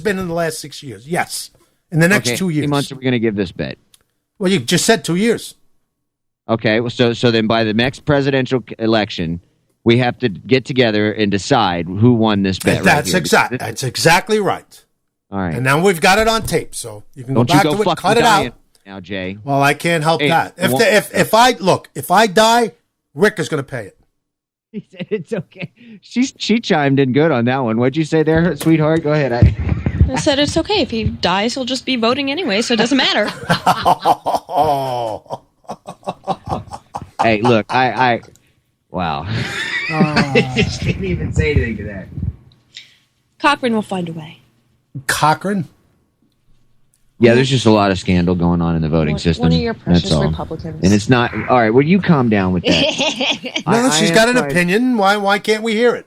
been in the last 6 years. Yes. In the next 2 years. How many months are we going to give this bet? Well, you just said 2 years. Okay, well, so then by the next presidential election, we have to get together and decide who won this bet. That's exactly right. All right. And now we've got it on tape, so you can go Don't back you go to it, cut it out. Now, Jay. Well, I can't help that. If I die, Rick is going to pay it. He said it's okay. She chimed in good on that one. What'd you say there, sweetheart? Go ahead. I said it's okay. If he dies, he'll just be voting anyway, so it doesn't matter. Hey, look, wow. I just didn't even say anything to that. Cochran will find a way. Cochran? Yeah, there's just a lot of scandal going on in the voting system. One of your precious That's all. Republicans. And it's not... All right, will you calm down with that? No, she's got an opinion. Why can't we hear it?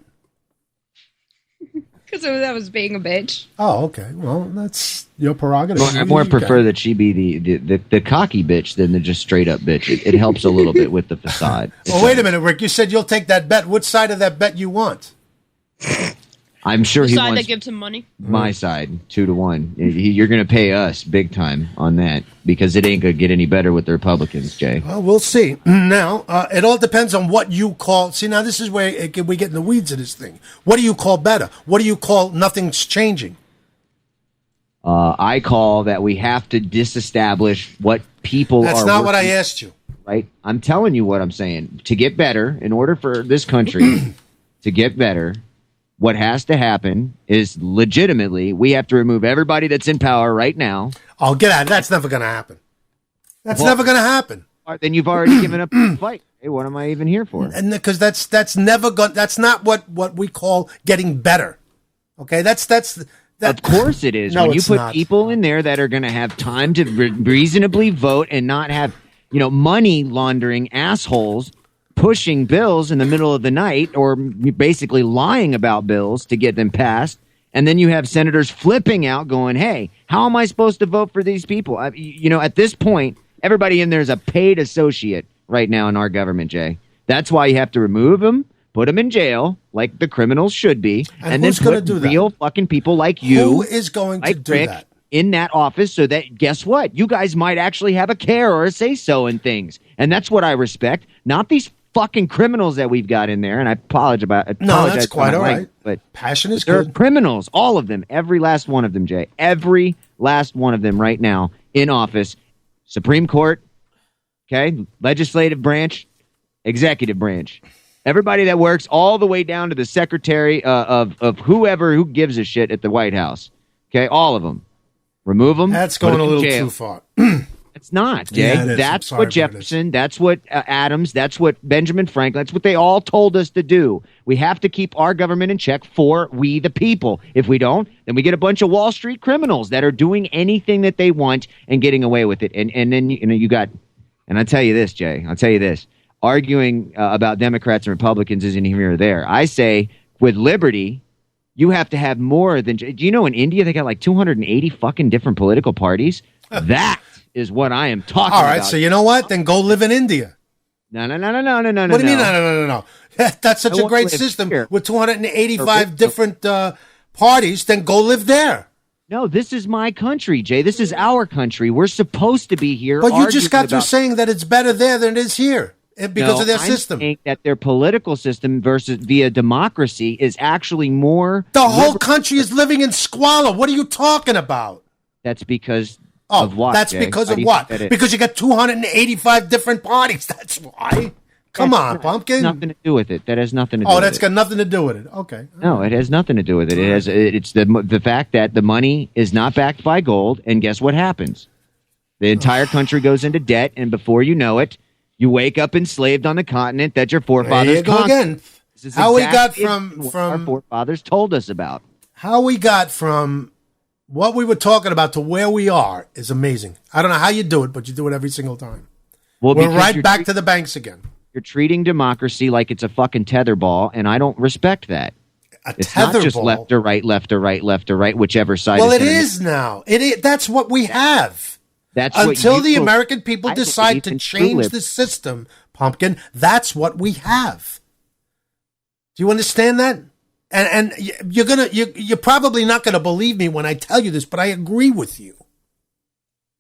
Because that was being a bitch. Oh, okay. Well, that's your prerogative. I more prefer that she be the cocky bitch than the just straight up bitch. It helps a little bit with the facade. Well, wait a minute, Rick. You said you'll take that bet. Which side of that bet you want? I'm sure he wants that gives him money. My side, 2-1. You're going to pay us big time on that because it ain't going to get any better with the Republicans, Jay. Well, we'll see. Now, it all depends on what you call. See, now this is where we get in the weeds of this thing. What do you call better? What do you call nothing's changing? I call that we have to disestablish what people That's are. That's not what I asked you. Right? I'm telling you what I'm saying. To get better, in order for this country to get better, what has to happen is legitimately we have to remove everybody that's in power right now. Oh, get out. That's never going to happen. That's never going to happen. Then you've already given up the fight. Hey, what am I even here for? And because that's never going. That's not what we call getting better. Okay, that's. Of course it is. No, when you put not. People in there that are going to have time to reasonably vote and not have, money laundering assholes pushing bills in the middle of the night or basically lying about bills to get them passed. And then you have senators flipping out going, hey, how am I supposed to vote for these people? At this point, everybody in there is a paid associate right now in our government, Jay. That's why you have to remove them, put them in jail like the criminals should be. And then put real fucking people like you. Who is going to do Rick, that? In that office so that, guess what? You guys might actually have a care or a say-so in things. And that's what I respect. Not these fucking criminals that we've got in there, and I apologize about. No, that's quite all right. But passion is they're good. Criminals, all of them, every last one of them, Jay, every last one of them right now in office. Supreme Court, okay, legislative branch, executive branch, everybody that works all the way down to the secretary of who gives a shit at the White House. Okay, all of them, remove them. That's going a little too far. It's not, Jay. Yeah, that's what Jefferson, that's what Adams, that's what Benjamin Franklin, that's what they all told us to do. We have to keep our government in check for we the people. If we don't, then we get a bunch of Wall Street criminals that are doing anything that they want and getting away with it. And then, you got, and I'll tell you this, Jay, arguing about Democrats and Republicans isn't here or there. I say with liberty, you have to have more than, do you know in India they got like 280 fucking different political parties? That is what I am talking about. All right, so you know what? Then go live in India. No. What do you mean, no? That's such a great system with 285 different parties. Then go live there. No, this is my country, Jay. This is our country. We're supposed to be here. But you just got through saying that it's better there than it is here because of their system. I'm saying that their political system versus via democracy is actually more. The whole country is living in squalor. What are you talking about? That's because. Oh, of what, that's Jay? because of what? Because you got 285 different parties. That's why. Come on, Pumpkin. Nothing to do with it. That has nothing to do with it. Oh, that's got nothing to do with it. Okay. No, it has nothing to do with it. It's the fact that the money is not backed by gold, and guess what happens? The entire country goes into debt, and before you know it, you wake up enslaved on the continent that your forefathers conquered. Again. How we got from our forefathers told us about. How we got from what we were talking about to where we are is amazing. I don't know how you do it, but you do it every single time. Well, we're right back to the banks again. You're treating democracy like it's a fucking tetherball, and I don't respect that. It's not just left or right, left or right, left or right, whichever side. Well, it is now. That's what we have. That's until the American people decide to change the system, Pumpkin. That's what we have. Do you understand that? And you're probably not gonna believe me when I tell you this, but I agree with you.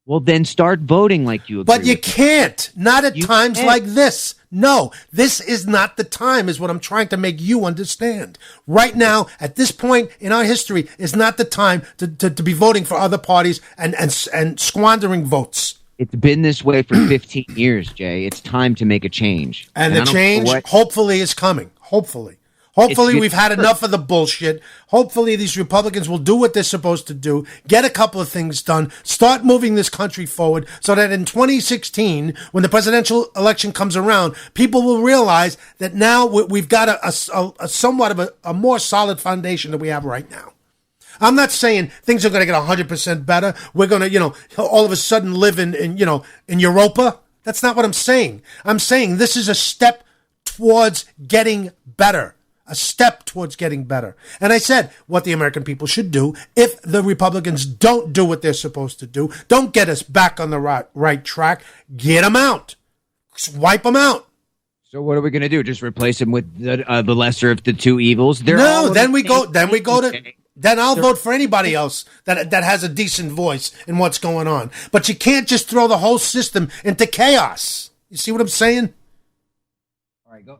Well, then start voting like you agree. But you can't. Not at times like this. No, this is not the time, is what I'm trying to make you understand. Right now, at this point in our history, is not the time to be voting for other parties and squandering votes. It's been this way for 15 years, Jay. It's time to make a change. And the change, hopefully, is coming. Hopefully. Hopefully, we've had enough of the bullshit. Hopefully, these Republicans will do what they're supposed to do, get a couple of things done, start moving this country forward so that in 2016, when the presidential election comes around, people will realize that now we've got a somewhat of a more solid foundation than we have right now. I'm not saying things are going to get 100% better. We're going to, all of a sudden live in Europa. That's not what I'm saying. I'm saying this is a step towards getting better. A step towards getting better. And I said what the American people should do if the Republicans don't do what they're supposed to do, don't get us back on the right track, get them out. Wipe them out. So what are we going to do? Just replace them with the lesser of the two evils? Then I'll vote for anybody else that has a decent voice in what's going on. But you can't just throw the whole system into chaos. You see what I'm saying? All right, go.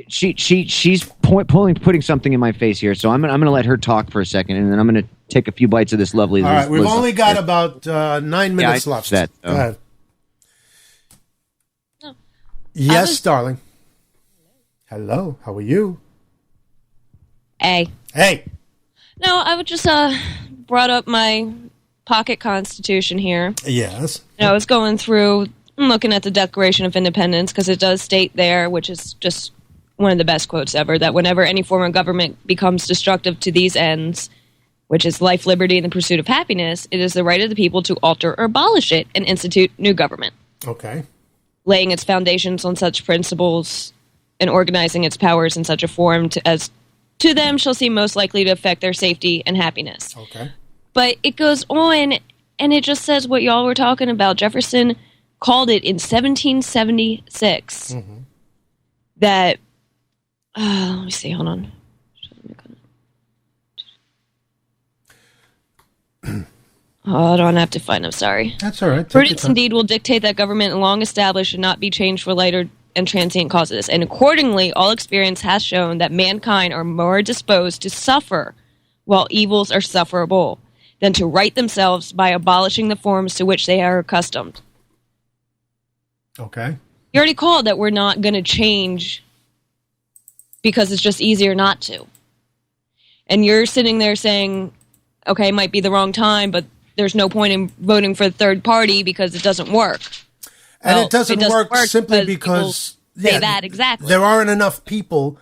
She's putting something in my face here, so I'm gonna let her talk for a second, and then I'm gonna take a few bites of this lovely. All right, we've only got about 9 minutes left. Go ahead. No. Yes, darling. Hello. How are you? Hey. No, I would just brought up my pocket constitution here. Yes. I was going through. I'm looking at the Declaration of Independence because it does state there, which is just one of the best quotes ever, that whenever any form of government becomes destructive to these ends, which is life, liberty, and the pursuit of happiness, it is the right of the people to alter or abolish it and institute new government. Okay. Laying its foundations on such principles and organizing its powers in such a form as to them shall seem most likely to affect their safety and happiness. Okay. But it goes on, and it just says what y'all were talking about. Jefferson called it in 1776 that let me see, hold on. I don't have to find. I'm sorry. That's all right. Prudence indeed will dictate that government long established should not be changed for lighter and transient causes, and accordingly all experience has shown that mankind are more disposed to suffer while evils are sufferable than to right themselves by abolishing the forms to which they are accustomed. Okay. You already called that we're not going to change because it's just easier not to. And you're sitting there saying, okay, it might be the wrong time, but there's no point in voting for the third party because it doesn't work. And it doesn't work simply because say that exactly. There aren't enough people,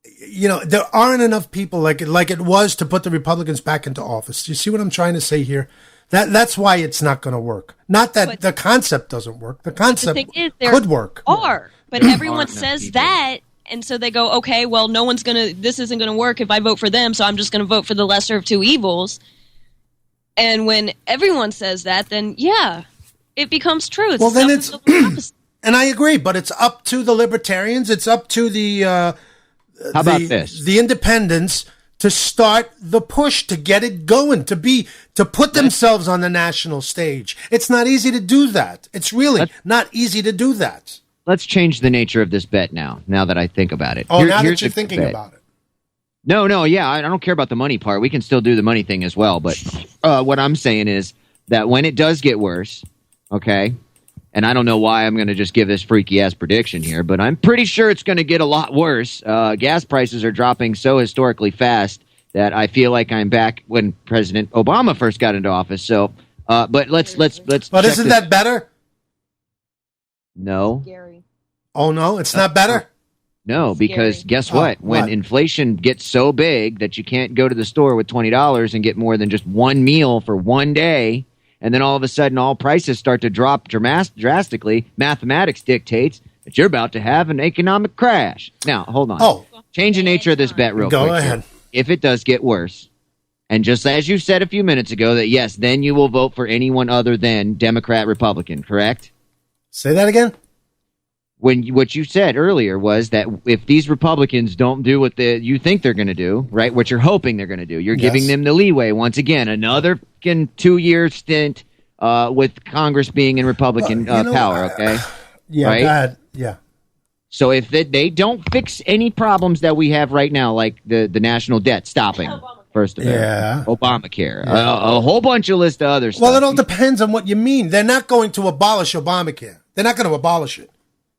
there aren't enough people like it was to put the Republicans back into office. Do you see what I'm trying to say here? That's why it's not going to work. Not that the concept doesn't work. The concept could work. But everyone says that, and so they go, okay, well, this isn't going to work if I vote for them, so I'm just going to vote for the lesser of two evils. And when everyone says that, then yeah, it becomes true. Well, then it's, and I agree, but it's up to the libertarians. It's up to the independents to start the push to get it going, to put themselves on the national stage. It's not easy to do that. It's really not easy to do that. Let's change the nature of this bet now that I think about it. Oh, now that you're thinking about it. No, yeah, I don't care about the money part. We can still do the money thing as well. But what I'm saying is that when it does get worse, okay, and I don't know why I'm going to just give this freaky-ass prediction here, but I'm pretty sure it's going to get a lot worse. Gas prices are dropping so historically fast that I feel like I'm back when President Obama first got into office. So, but let's. But isn't that better? No. Scary. Oh no, it's not better. No, because guess what? When inflation gets so big that you can't go to the store with $20 and get more than just one meal for one day, and then all of a sudden all prices start to drop drastically, mathematics dictates that you're about to have an economic crash. Now, hold on. Change the nature of this bet real quick. Go ahead. If it does get worse, and just as you said a few minutes ago, that yes, then you will vote for anyone other than Democrat, Republican, correct? Say that again? what you said earlier was that if these Republicans don't do what you think they're going to do, right, what you're hoping they're going to do, you're giving them the leeway once again, another 2-year stint with Congress being in Republican power, okay? Yeah, right? Go ahead. Yeah. So if they don't fix any problems that we have right now, like the national debt stopping, first of all, Obamacare, a whole bunch of list of other stuff. Well, it all depends on what you mean. They're not going to abolish Obamacare. They're not going to abolish it.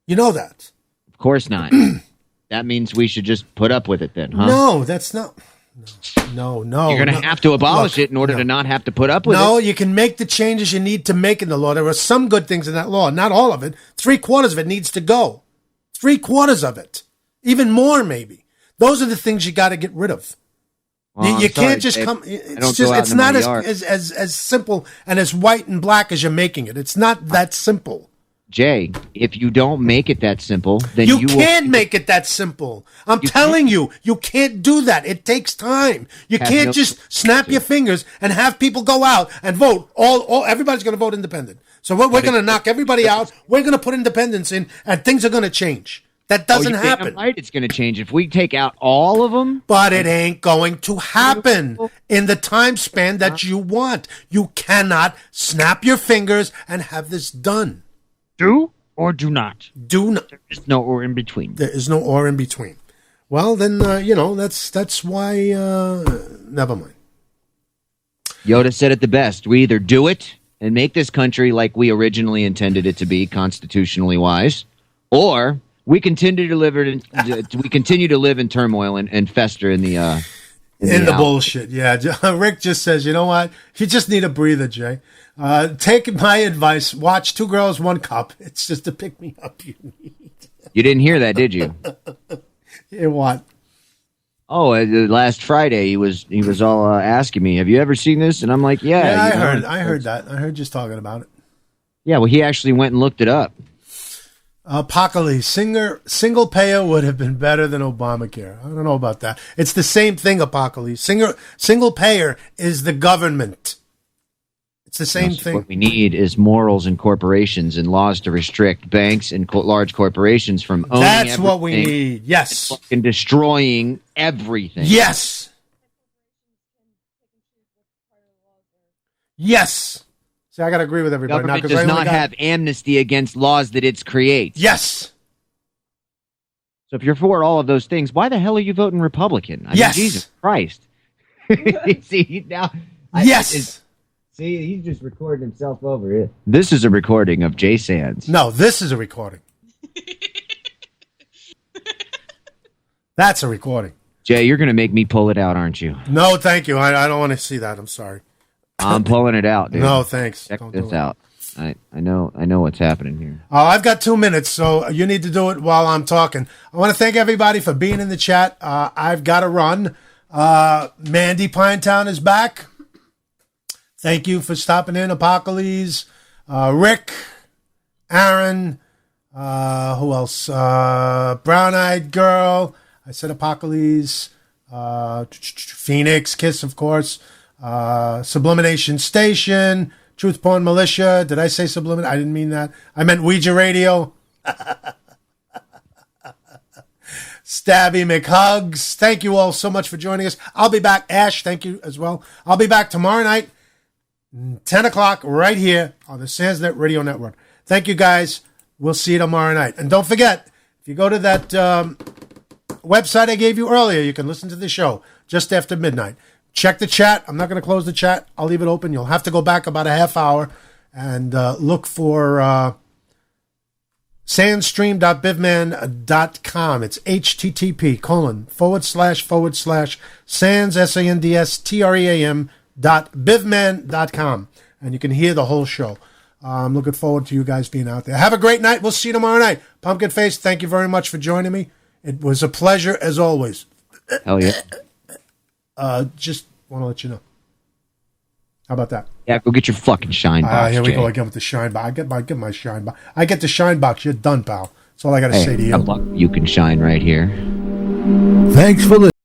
You know that. Of course not. That means we should just put up with it then, huh? No, that's not. No. You're going to have to abolish it in order to not have to put up with it. No, you can make the changes you need to make in the law. There are some good things in that law. Not all of it. 3/4 of it needs to go. 3/4 of it. Even more, maybe. Those are the things you got to get rid of. Well, you can't just come. It's not as simple and as white and black as you're making it. It's not that simple. Jay, if you don't make it that simple, then you can't make it that simple. I'm telling you, you can't do that. It takes time. You can't just snap your fingers and have people go out and vote. Everybody's going to vote independent. So we're going to knock everybody out. We're going to put independents in, and things are going to change. That doesn't happen. Right, it's going to change if we take out all of them. But it ain't going to happen in the time span that you want. You cannot snap your fingers and have this done. Do or do not? Do not. There is no or in between. There is no or in between. Well, then, that's why, never mind. Yoda said it the best. We either do it and make this country like we originally intended it to be, constitutionally wise, or we continue to live in turmoil and fester in the bullshit. Yeah, Rick just says, you know what? You just need a breather, Jay. Take my advice. Watch Two Girls, One Cup. It's just to pick me up you need. You didn't hear that, did you? Hear what? Oh, last Friday he was all asking me, "Have you ever seen this?" And I'm like, "Yeah." I heard that. I heard you talking about it. Yeah, well, he actually went and looked it up. Apocalypse, single payer would have been better than Obamacare. I don't know about that. It's the same thing, Apocalypse. Single payer is the government. It's the same thing. What we need is morals and corporations and laws to restrict banks and large corporations from owning everything. That's what we need. Yes. And destroying everything. Yes. Yes. See, I got to agree with everybody. Government does not have amnesty against laws that it creates. Yes. So if you're for all of those things, why the hell are you voting Republican? I mean, Jesus Christ. See, now. Yes. See, he's just recording himself over it. This is a recording of Jay Sands. No, this is a recording. That's a recording. Jay, you're going to make me pull it out, aren't you? No, thank you. I don't want to see that. I'm sorry. I'm pulling it out, dude. No, thanks. Check this out. I know what's happening here. I've got 2 minutes, so you need to do it while I'm talking. I want to thank everybody for being in the chat. I've got to run. Mandy Pinetown is back. Thank you for stopping in, Apocalypse, Rick, Aaron, who else? Brown-Eyed Girl. I said Apocalypse, Phoenix, Kiss, of course, Sublimination Station, Truth Porn Militia. Did I say Sublimination? I didn't mean that. I meant Ouija Radio. Stabby McHugs. Thank you all so much for joining us. I'll be back. Ash, thank you as well. I'll be back tomorrow night, 10 o'clock, right here on the Sandsnet Radio Network. Thank you, guys. We'll see you tomorrow night. And don't forget, if you go to that website I gave you earlier, you can listen to the show just after midnight. Check the chat. I'm not going to close the chat. I'll leave it open. You'll have to go back about a half hour and look for sandstream.bivman.com. It's http://sands, SANDSTREAM.bivman.com. And you can hear the whole show. I'm looking forward to you guys being out there. Have a great night. We'll see you tomorrow night. Pumpkin Face, thank you very much for joining me. It was a pleasure as always. Hell yeah. Just want to let you know. How about that? Yeah, go get your fucking shine box. Here we go again with the shine box. I get my shine box. I get the shine box. You're done, pal. That's all I got to say to you. You can shine right here. Thanks for listening.